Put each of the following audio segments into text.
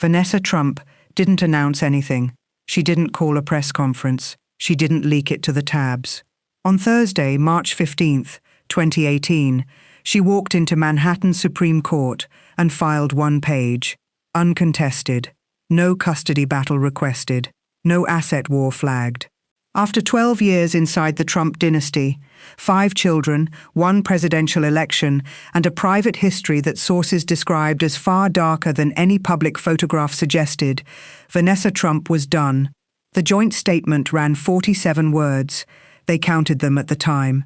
Vanessa Trump didn't announce anything. She didn't call a press conference. She didn't leak it to the tabs. On Thursday, March 15th, 2018, she walked into Manhattan Supreme Court and filed one page. Uncontested. No custody battle requested. No asset war flagged. After 12 years inside the Trump dynasty, 5 children, 1 presidential election, and a private history that sources described as far darker than any public photograph suggested, Vanessa Trump was done. The joint statement ran 47 words. They counted them at the time.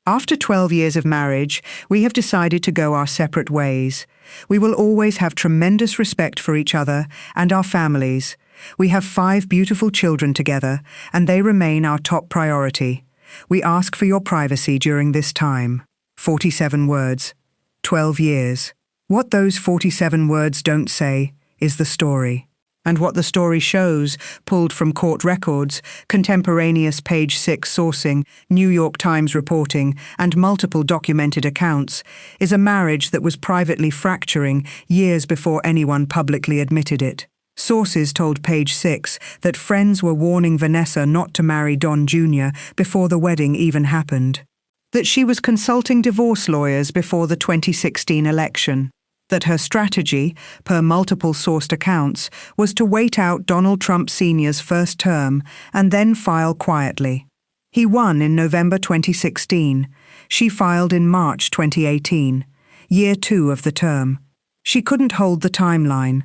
After 12 years of marriage, we have decided to go our separate ways. We will always have tremendous respect for each other and our families. We have 5 beautiful children together, and they remain our top priority. We ask for your privacy during this time. 47 words. 12 years. What those 47 words don't say is the story. And what the story shows, pulled from court records, contemporaneous page 6 sourcing, New York Times reporting, and multiple documented accounts, is a marriage that was privately fracturing years before anyone publicly admitted it. Sources told Page 6 that friends were warning Vanessa not to marry Don Jr. before the wedding even happened. That she was consulting divorce lawyers before the 2016 election. That her strategy, per multiple sourced accounts, was to wait out Donald Trump Sr.'s first term and then file quietly. He won in November 2016. She filed in March 2018, year 2 of the term. She couldn't hold the timeline.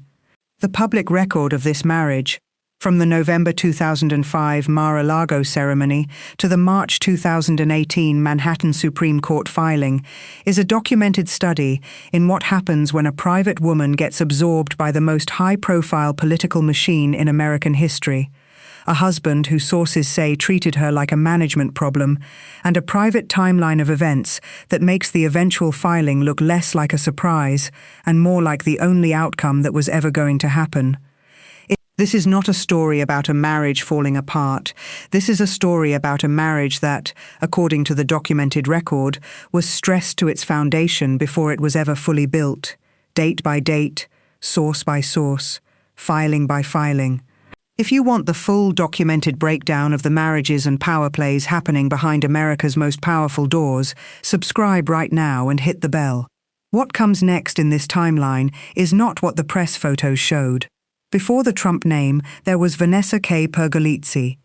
The public record of this marriage, from the November 2005 Mar-a-Lago ceremony to the March 2018 Manhattan Supreme Court filing, is a documented study in what happens when a private woman gets absorbed by the most high-profile political machine in American history, a husband who sources say treated her like a management problem, and a private timeline of events that makes the eventual filing look less like a surprise and more like the only outcome that was ever going to happen. This is not a story about a marriage falling apart. This is a story about a marriage that, according to the documented record, was stressed to its foundation before it was ever fully built, date by date, source by source, filing by filing. If you want the full documented breakdown of the marriages and power plays happening behind America's most powerful doors, subscribe right now and hit the bell. What comes next in this timeline is not what the press photos showed. Before the Trump name, there was Vanessa K. Pergolizzi.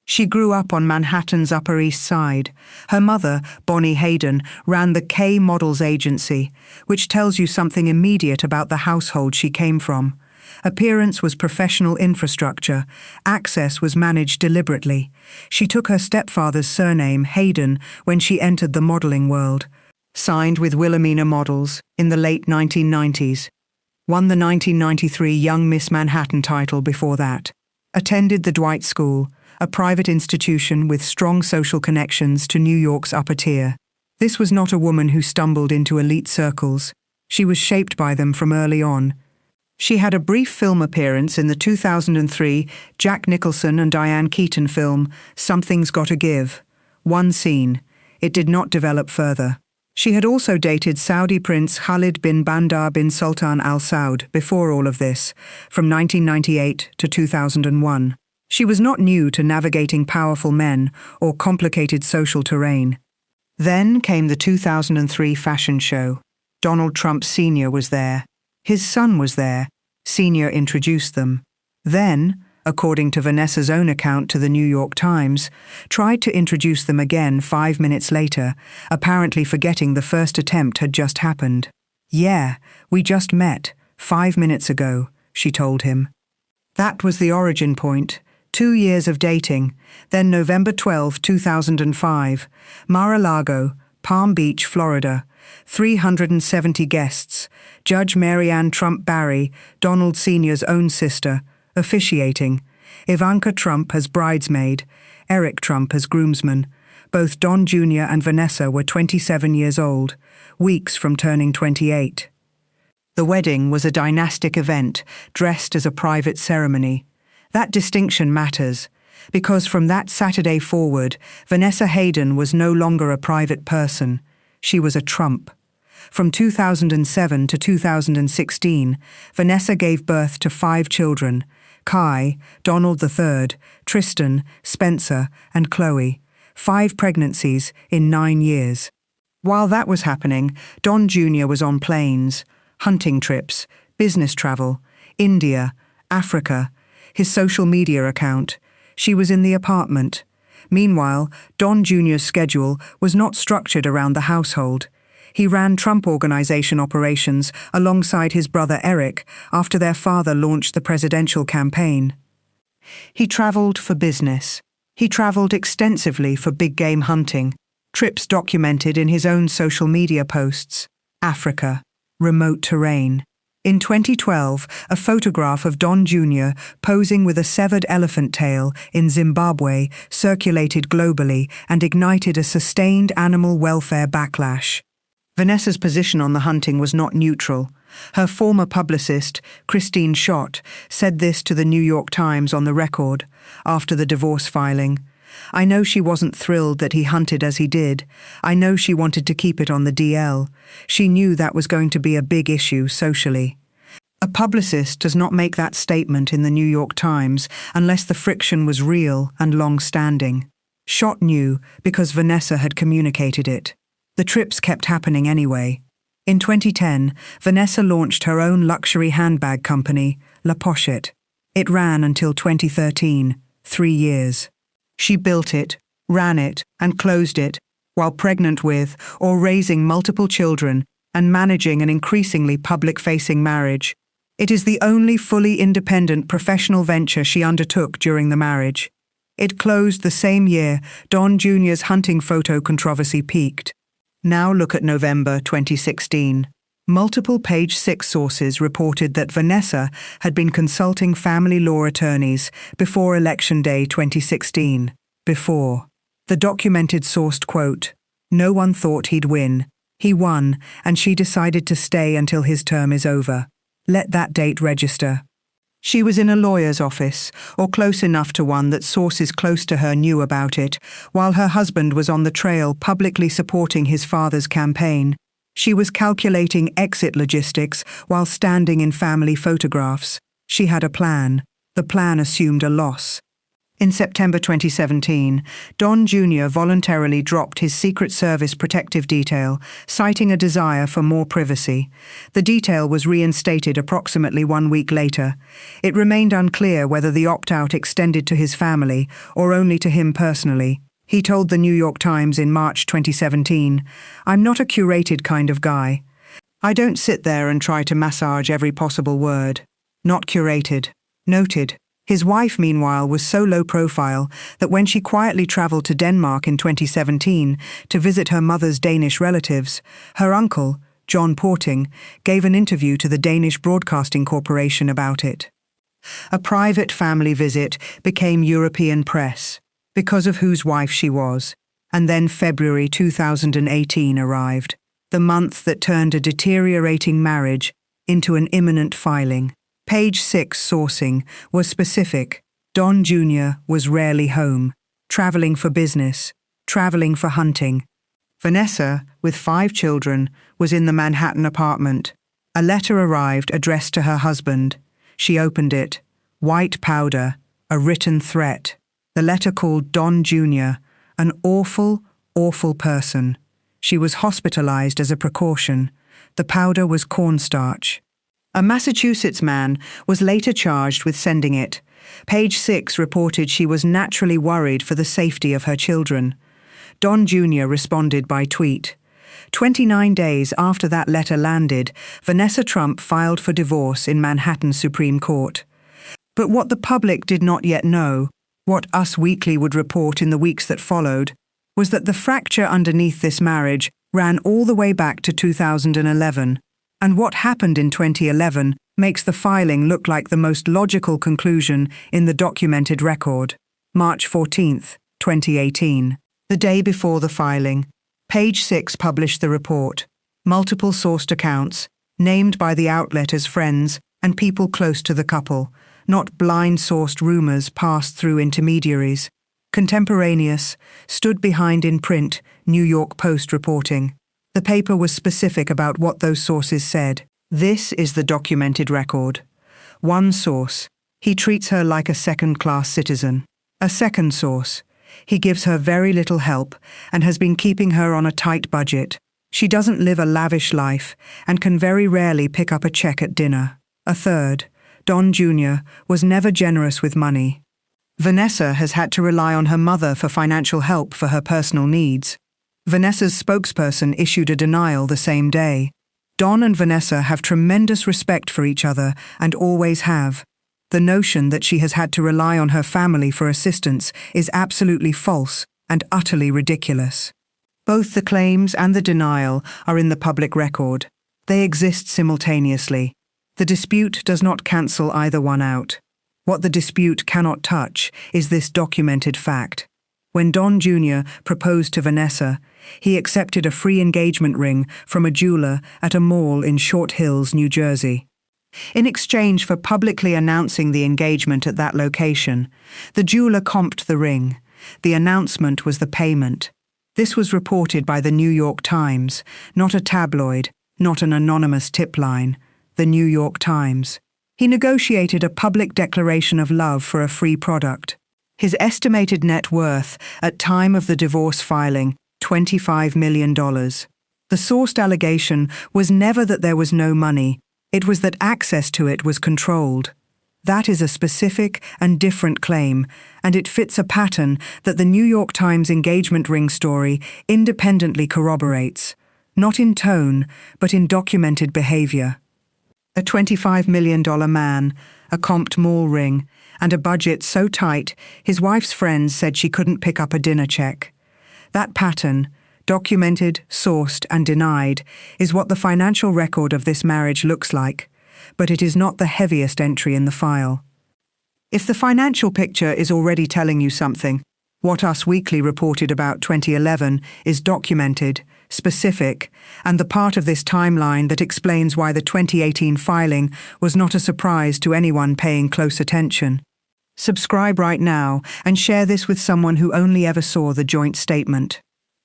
She grew up on Manhattan's Upper East Side. Her mother, Bonnie Haydon, ran the K Models Agency, which tells you something immediate about the household she came from. Appearance was professional infrastructure. Access was managed deliberately. She took her stepfather's surname, Haydon, when she entered the modeling world. Signed with Wilhelmina Models in the late 1990s. Won the 1993 Young Miss Manhattan title before that. Attended the Dwight School, a private institution with strong social connections to New York's upper tier. This was not a woman who stumbled into elite circles. She was shaped by them from early on. She had a brief film appearance in the 2003 Jack Nicholson and Diane Keaton film, Something's Gotta Give. One scene. It did not develop further. She had also dated Saudi Prince Khalid bin Bandar bin Sultan Al Saud before all of this, from 1998 to 2001. She was not new to navigating powerful men or complicated social terrain. Then came the 2003 fashion show. Donald Trump Sr. was there. His son was there. Sr. introduced them. Then, according to Vanessa's own account to the New York Times, tried to introduce them again 5 minutes later, apparently forgetting the first attempt had just happened. "Yeah, we just met, 5 minutes ago," she told him. That was the origin point. 2 years of dating, then November 12, 2005, Mar-a-Lago, Palm Beach, Florida, 370 guests, Judge Marianne Trump Barry, Donald Sr.'s own sister, officiating, Ivanka Trump as bridesmaid, Eric Trump as groomsman. Both Don Jr. and Vanessa were 27 years old, weeks from turning 28. The wedding was a dynastic event, dressed as a private ceremony. That distinction matters, because from that Saturday forward, Vanessa Haydon was no longer a private person. She was a Trump. From 2007 to 2016, Vanessa gave birth to 5 children: Kai, Donald III, Tristan, Spencer, and Chloe. 5 pregnancies in 9 years. While that was happening, Don Jr. was on planes, hunting trips, business travel, India, Africa, his social media account. She was in the apartment. Meanwhile, Don Jr.'s schedule was not structured around the household. He ran Trump Organization operations alongside his brother Eric after their father launched the presidential campaign. He traveled for business. He traveled extensively for big game hunting, trips documented in his own social media posts. Africa, remote terrain. In 2012, a photograph of Don Jr. posing with a severed elephant tail in Zimbabwe circulated globally and ignited a sustained animal welfare backlash. Vanessa's position on the hunting was not neutral. Her former publicist, Christine Schott, said this to the New York Times on the record after the divorce filing. "I know she wasn't thrilled that he hunted as he did. I know she wanted to keep it on the DL. She knew that was going to be a big issue socially." A publicist does not make that statement in the New York Times unless the friction was real and long-standing. Schott knew because Vanessa had communicated it. The trips kept happening anyway. In 2010, Vanessa launched her own luxury handbag company, La Pochette. It ran until 2013, 3 years. She built it, ran it, and closed it, while pregnant with or raising multiple children and managing an increasingly public-facing marriage. It is the only fully independent professional venture she undertook during the marriage. It closed the same year Don Jr.'s hunting photo controversy peaked. Now look at November 2016. Multiple Page 6 sources reported that Vanessa had been consulting family law attorneys before Election Day 2016. Before. The documented sourced quote, "No one thought he'd win. He won, and she decided to stay until his term is over. Let that date register." She was in a lawyer's office, or close enough to one that sources close to her knew about it, while her husband was on the trail publicly supporting his father's campaign. She was calculating exit logistics while standing in family photographs. She had a plan. The plan assumed a loss. In September 2017, Don Jr. voluntarily dropped his Secret Service protective detail, citing a desire for more privacy. The detail was reinstated approximately 1 week later. It remained unclear whether the opt-out extended to his family or only to him personally. He told the New York Times in March 2017, "I'm not a curated kind of guy. I don't sit there and try to massage every possible word. Not curated." Noted. His wife, meanwhile, was so low profile that when she quietly traveled to Denmark in 2017 to visit her mother's Danish relatives, her uncle, John Porting, gave an interview to the Danish Broadcasting Corporation about it. A private family visit became European press, because of whose wife she was, and then February 2018 arrived, the month that turned a deteriorating marriage into an imminent filing. Page 6 sourcing was specific. Don Jr. was rarely home, traveling for business, traveling for hunting. Vanessa, with 5 children, was in the Manhattan apartment. A letter arrived addressed to her husband. She opened it. White powder, a written threat. The letter called Don Jr. an awful, awful person. She was hospitalized as a precaution. The powder was cornstarch. A Massachusetts man was later charged with sending it. Page 6 reported she was naturally worried for the safety of her children. Don Jr. responded by tweet. 29 days after that letter landed, Vanessa Trump filed for divorce in Manhattan Supreme Court. But what the public did not yet know, what Us Weekly would report in the weeks that followed, was that the fracture underneath this marriage ran all the way back to 2011. And what happened in 2011 makes the filing look like the most logical conclusion in the documented record. March 14, 2018. The day before the filing, Page 6 published the report. Multiple sourced accounts, named by the outlet as friends and people close to the couple, not blind-sourced rumors passed through intermediaries. Contemporaneous, stood behind in print, New York Post reporting. The paper was specific about what those sources said. This is the documented record. One source: he treats her like a second-class citizen. A second source: he gives her very little help and has been keeping her on a tight budget. She doesn't live a lavish life and can very rarely pick up a check at dinner. A third: Don Jr. was never generous with money. Vanessa has had to rely on her mother for financial help for her personal needs. Vanessa's spokesperson issued a denial the same day. Don and Vanessa have tremendous respect for each other and always have. The notion that she has had to rely on her family for assistance is absolutely false and utterly ridiculous. Both the claims and the denial are in the public record. They exist simultaneously. The dispute does not cancel either one out. What the dispute cannot touch is this documented fact. When Don Jr. proposed to Vanessa, he accepted a free engagement ring from a jeweler at a mall in Short Hills, New Jersey. In exchange for publicly announcing the engagement at that location, the jeweler comped the ring. The announcement was the payment. This was reported by the New York Times, not a tabloid, not an anonymous tip line. The New York Times. He negotiated a public declaration of love for a free product. His estimated net worth at time of the divorce filing, $25 million. The sourced allegation was never that there was no money, it was that access to it was controlled. That is a specific and different claim, and it fits a pattern that the New York Times engagement ring story independently corroborates, not in tone, but in documented behavior. A $25 million man, a comped mall ring, and a budget so tight his wife's friends said she couldn't pick up a dinner check. That pattern, documented, sourced, and denied, is what the financial record of this marriage looks like, but it is not the heaviest entry in the file. If the financial picture is already telling you something, what Us Weekly reported about 2011 is documented, specific, and the part of this timeline that explains why the 2018 filing was not a surprise to anyone paying close attention. Subscribe right now and share this with someone who only ever saw the joint statement.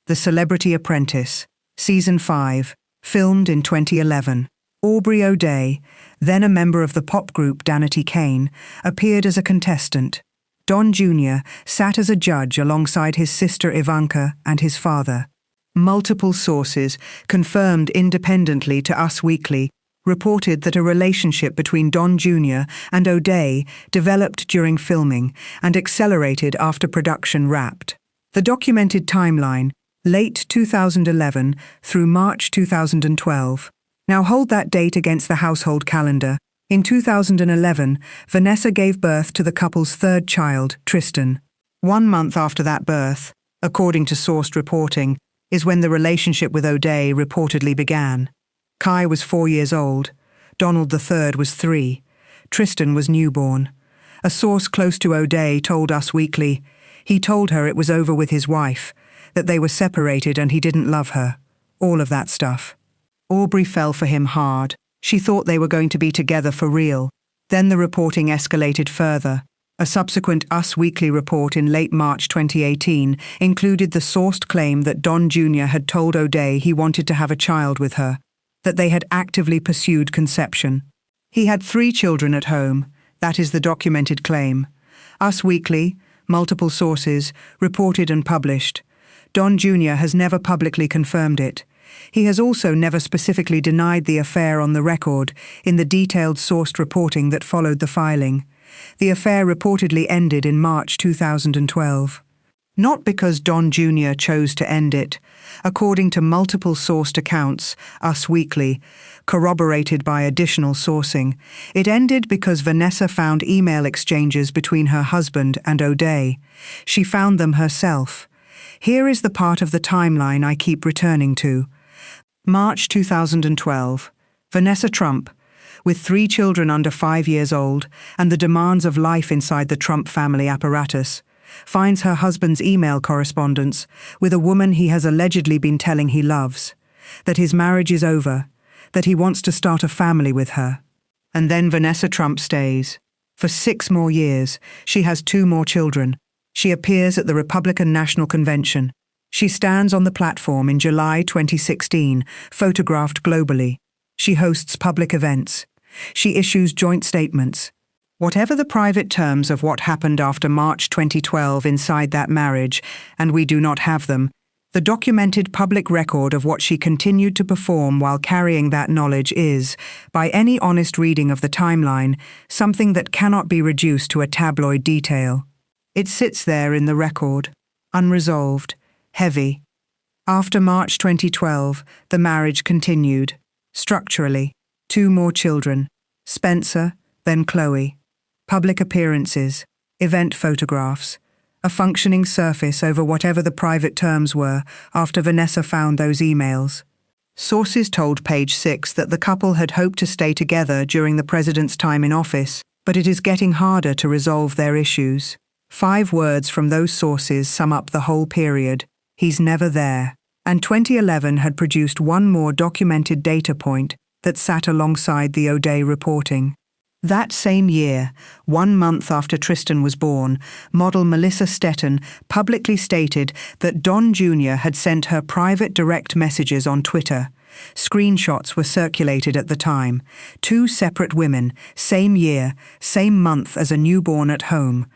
The Celebrity Apprentice, Season 5, filmed in 2011. Aubrey O'Day, then a member of the pop group Danity Kane, appeared as a contestant. Don Jr. sat as a judge alongside his sister Ivanka and his father. Multiple sources, confirmed independently to Us Weekly, reported that a relationship between Don Jr. and O'Day developed during filming and accelerated after production wrapped. The documented timeline, late 2011 through March 2012. Now hold that date against the household calendar. In 2011, Vanessa gave birth to the couple's third child, Tristan. 1 month after that birth, according to sourced reporting, is when the relationship with O'Day reportedly began. Kai was 4 years old. Donald III was 3. Tristan was newborn. A source close to O'Day told Us Weekly, he told her it was over with his wife, that they were separated and he didn't love her. All of that stuff. Aubrey fell for him hard. She thought they were going to be together for real. Then the reporting escalated further. A subsequent Us Weekly report in late March 2018 included the sourced claim that Don Jr. had told O'Day he wanted to have a child with her, that they had actively pursued conception. He had 3 children at home. That is the documented claim. Us Weekly, multiple sources, reported and published. Don Jr. has never publicly confirmed it. He has also never specifically denied the affair on the record in the detailed sourced reporting that followed the filing. The affair reportedly ended in March 2012. Not because Don Jr. chose to end it. According to multiple sourced accounts, Us Weekly, corroborated by additional sourcing, it ended because Vanessa found email exchanges between her husband and O'Day. She found them herself. Here is the part of the timeline I keep returning to. March 2012. Vanessa Trump, with 3 children under 5 years old and the demands of life inside the Trump family apparatus, finds her husband's email correspondence with a woman he has allegedly been telling he loves, that his marriage is over, that he wants to start a family with her. And then Vanessa Trump stays. For 6 more years, she has 2 more children. She appears at the Republican National Convention. She stands on the platform in July 2016, photographed globally. She hosts public events. She issues joint statements. Whatever the private terms of what happened after March 2012 inside that marriage, and we do not have them, the documented public record of what she continued to perform while carrying that knowledge is, by any honest reading of the timeline, something that cannot be reduced to a tabloid detail. It sits there in the record, unresolved, heavy. After March 2012, the marriage continued. Structurally, 2 more children, Spencer, then Chloe. Public appearances, event photographs, a functioning surface over whatever the private terms were after Vanessa found those emails. Sources told Page 6 that the couple had hoped to stay together during the president's time in office, but it is getting harder to resolve their issues. 5 words from those sources sum up the whole period. He's never there. And 2011 had produced one more documented data point that sat alongside the O'Day reporting. That same year, 1 month after Tristan was born, model Melissa Stetton publicly stated that Don Jr. had sent her private direct messages on Twitter. Screenshots were circulated at the time. 2 separate women, same year, same month as a newborn at home.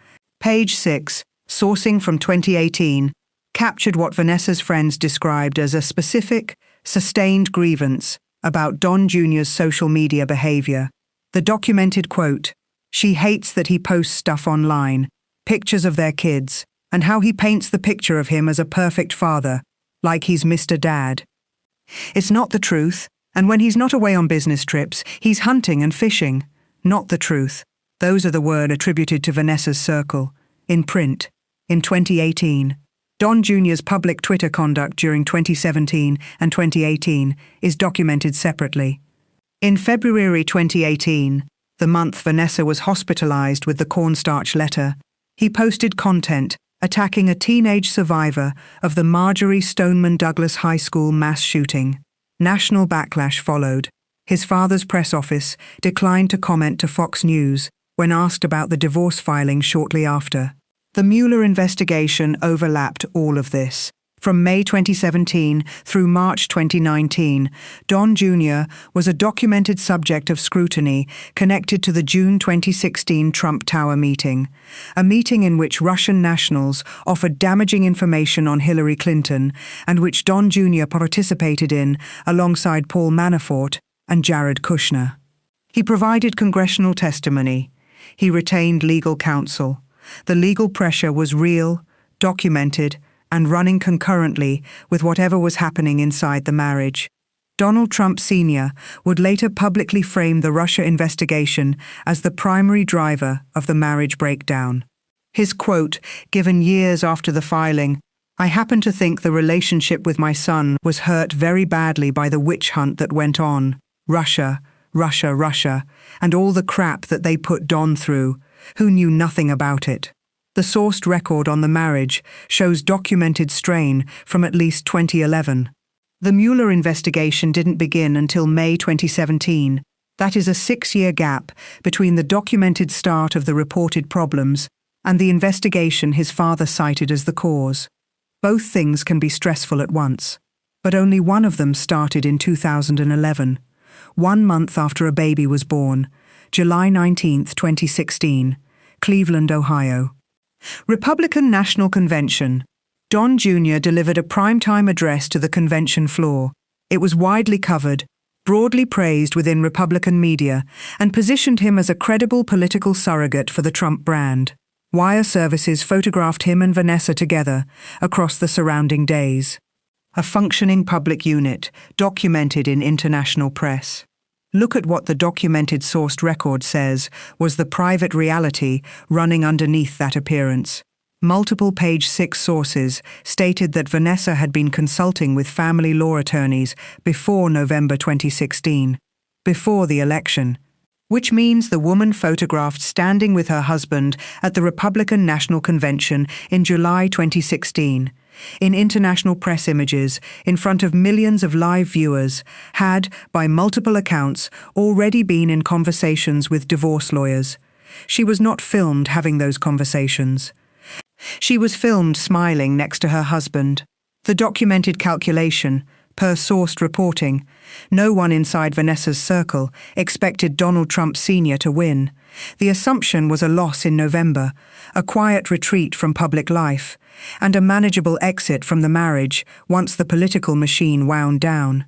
Page 6, sourcing from 2018, captured what Vanessa's friends described as a specific, sustained grievance about Don Jr.'s social media behavior. The documented quote, "She hates that he posts stuff online, pictures of their kids, and how he paints the picture of him as a perfect father, like he's Mr. Dad. It's not the truth, and when he's not away on business trips, he's hunting and fishing. Not the truth." Those are the words attributed to Vanessa's circle, in print, in 2018. Don Jr.'s public Twitter conduct during 2017 and 2018 is documented separately. In February 2018, the month Vanessa was hospitalized with the cornstarch letter, he posted content attacking a teenage survivor of the Marjorie Stoneman Douglas High School mass shooting. National backlash followed. His father's press office declined to comment to Fox News when asked about the divorce filing shortly after. The Mueller investigation overlapped all of this. From May 2017 through March 2019, Don Jr. was a documented subject of scrutiny connected to the June 2016 Trump Tower meeting, a meeting in which Russian nationals offered damaging information on Hillary Clinton and which Don Jr. participated in alongside Paul Manafort and Jared Kushner. He provided congressional testimony. He retained legal counsel. The legal pressure was real, documented, and running concurrently with whatever was happening inside the marriage. Donald Trump Sr. would later publicly frame the Russia investigation as the primary driver of the marriage breakdown. His quote, given years after the filing, "I happen to think the relationship with my son was hurt very badly by the witch hunt that went on. Russia, Russia, Russia, and all the crap that they put Don through, who knew nothing about it." The sourced record on the marriage shows documented strain from at least 2011. The Mueller investigation didn't begin until May 2017. That is a 6-year gap between the documented start of the reported problems and the investigation his father cited as the cause. Both things can be stressful at once. But only one of them started in 2011, 1 month after a baby was born, July 19, 2016, Cleveland, Ohio. Republican National Convention. Don Jr. delivered a primetime address to the convention floor. It was widely covered, broadly praised within Republican media, and positioned him as a credible political surrogate for the Trump brand. Wire services photographed him and Vanessa together across the surrounding days. A functioning public unit, documented in international press. Look at what the documented sourced record says was the private reality running underneath that appearance. Multiple Page 6 sources stated that Vanessa had been consulting with family law attorneys before November 2016, before the election, which means the woman photographed standing with her husband at the Republican National Convention in July 2016. In international press images, in front of millions of live viewers, had, by multiple accounts, already been in conversations with divorce lawyers. She was not filmed having those conversations. She was filmed smiling next to her husband. The documented calculation, per sourced reporting, no one inside Vanessa's circle expected Donald Trump Sr. to win. The assumption was a loss in November, a quiet retreat from public life, and a manageable exit from the marriage once the political machine wound down.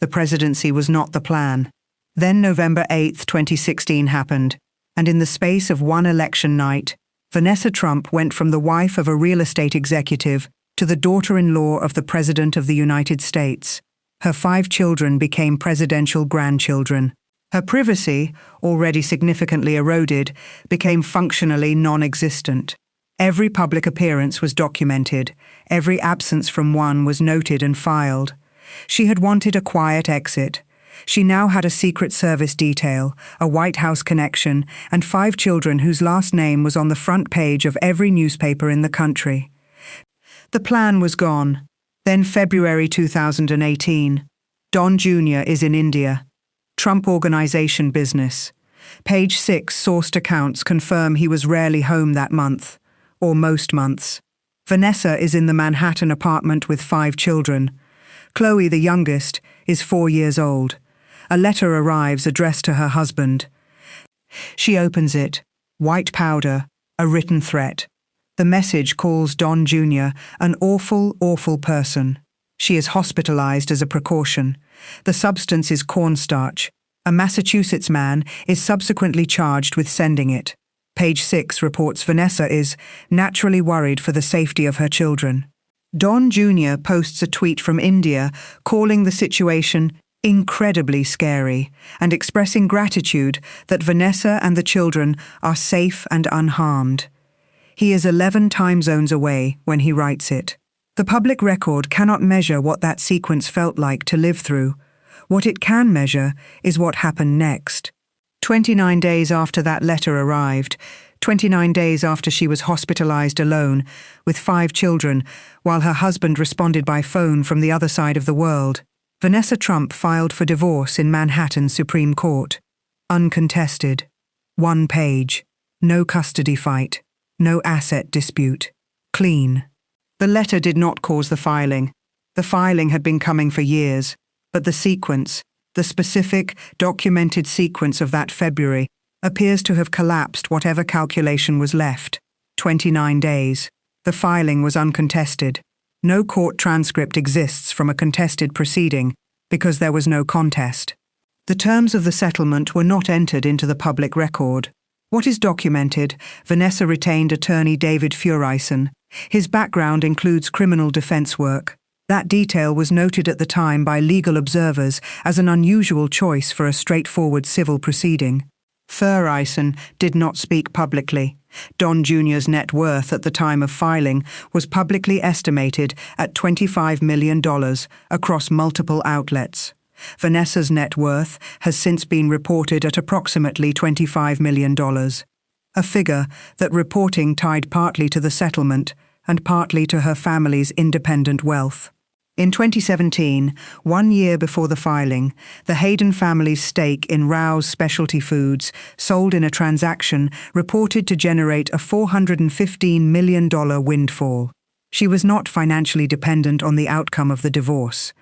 The presidency was not the plan. Then November 8, 2016 happened, and in the space of one election night, Vanessa Trump went from the wife of a real estate executive to the daughter-in-law of the President of the United States. Her 5 children became presidential grandchildren. Her privacy, already significantly eroded, became functionally non-existent. Every public appearance was documented. Every absence from one was noted and filed. She had wanted a quiet exit. She now had a Secret Service detail, a White House connection, and 5 children whose last name was on the front page of every newspaper in the country. The plan was gone. Then February 2018. Don Jr. is in India. Trump Organization business. Page 6 sourced accounts confirm he was rarely home that month, or most months. Vanessa is in the Manhattan apartment with 5 children. Chloe, the youngest, is 4 years old. A letter arrives addressed to her husband. She opens it. White powder, a written threat. The message calls Don Jr. an awful, awful person. She is hospitalized as a precaution. The substance is cornstarch. A Massachusetts man is subsequently charged with sending it. Page 6 reports Vanessa is naturally worried for the safety of her children. Don Jr. posts a tweet from India calling the situation incredibly scary and expressing gratitude that Vanessa and the children are safe and unharmed. He is 11 time zones away when he writes it. The public record cannot measure what that sequence felt like to live through. What it can measure is what happened next. 29 days after that letter arrived, 29 days after she was hospitalized alone, with 5 children, while her husband responded by phone from the other side of the world, Vanessa Trump filed for divorce in Manhattan Supreme Court. Uncontested. 1 page. No custody fight. No asset dispute. Clean. The letter did not cause the filing. The filing had been coming for years, but the sequence, the specific, documented sequence of that February, appears to have collapsed whatever calculation was left. 29 days. The filing was uncontested. No court transcript exists from a contested proceeding because there was no contest. The terms of the settlement were not entered into the public record. What is documented, Vanessa retained attorney David Fureyson. His background includes criminal defense work. That detail was noted at the time by legal observers as an unusual choice for a straightforward civil proceeding. Fureyson did not speak publicly. Don Jr.'s net worth at the time of filing was publicly estimated at $25 million across multiple outlets. Vanessa's net worth has since been reported at approximately $25 million, a figure that reporting tied partly to the settlement and partly to her family's independent wealth. In 2017, 1 year before the filing, the Haydon family's stake in Rouse Specialty Foods, sold in a transaction reported to generate a $415 million windfall. She was not financially dependent on the outcome of the divorce.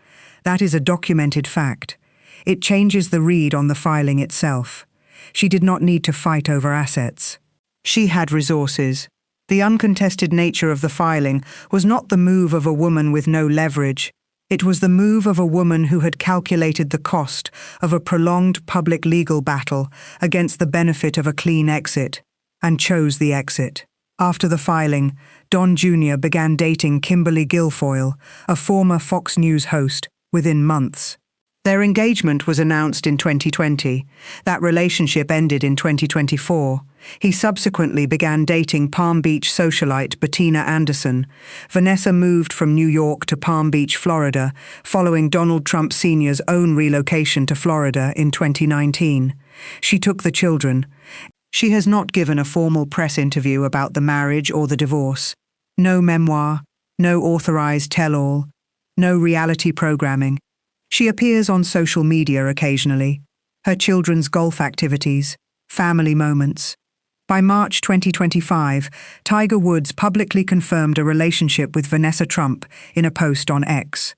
That is a documented fact. It changes the read on the filing itself. She did not need to fight over assets. She had resources. The uncontested nature of the filing was not the move of a woman with no leverage. It was the move of a woman who had calculated the cost of a prolonged public legal battle against the benefit of a clean exit, and chose the exit. After the filing, Don Jr. began dating Kimberly Guilfoyle, a former Fox News host, within months. Their engagement was announced in 2020. That relationship ended in 2024. He subsequently began dating Palm Beach socialite Bettina Anderson. Vanessa moved from New York to Palm Beach, Florida, following Donald Trump Sr.'s own relocation to Florida in 2019. She took the children. She has not given a formal press interview about the marriage or the divorce. No memoir, no authorized tell-all, no reality programming. She appears on social media occasionally. Her children's golf activities, family moments. By March 2025, Tiger Woods publicly confirmed a relationship with Vanessa Trump in a post on X.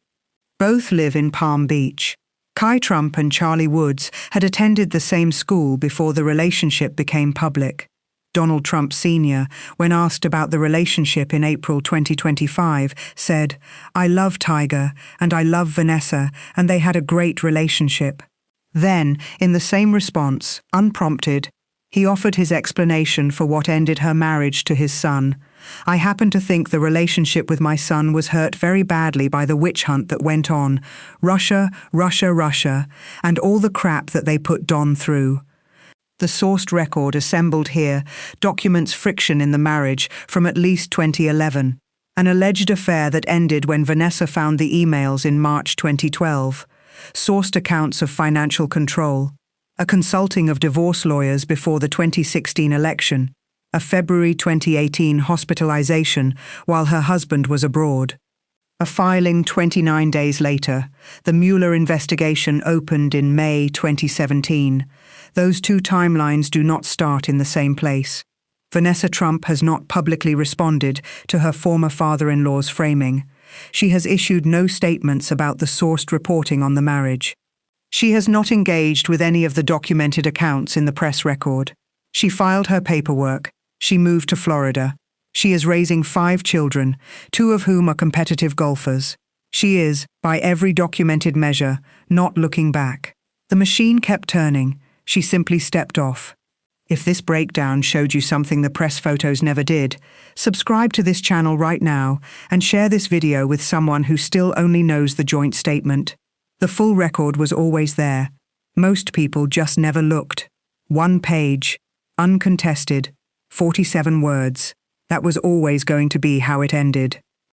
Both live in Palm Beach. Kai Trump and Charlie Woods had attended the same school before the relationship became public. Donald Trump Sr., when asked about the relationship in April 2025, said, "I love Tiger and I love Vanessa, and they had a great relationship." Then, in the same response, unprompted, he offered his explanation for what ended her marriage to his son. "I happen to think the relationship with my son was hurt very badly by the witch hunt that went on. Russia, Russia, Russia, and all the crap that they put Don through." The sourced record assembled here documents friction in the marriage from at least 2011, an alleged affair that ended when Vanessa found the emails in March 2012, sourced accounts of financial control, a consulting of divorce lawyers before the 2016 election, a February 2018 hospitalization while her husband was abroad. A filing 29 days later, the Mueller investigation opened in May 2017. Those two timelines do not start in the same place. Vanessa Trump has not publicly responded to her former father-in-law's framing. She has issued no statements about the sourced reporting on the marriage. She has not engaged with any of the documented accounts in the press record. She filed her paperwork. She moved to Florida. She is raising 5 children, 2 of whom are competitive golfers. She is, by every documented measure, not looking back. The machine kept turning. She simply stepped off. If this breakdown showed you something the press photos never did, subscribe to this channel right now and share this video with someone who still only knows the joint statement. The full record was always there. Most people just never looked. 1 page, uncontested, 47 words. That was always going to be how it ended.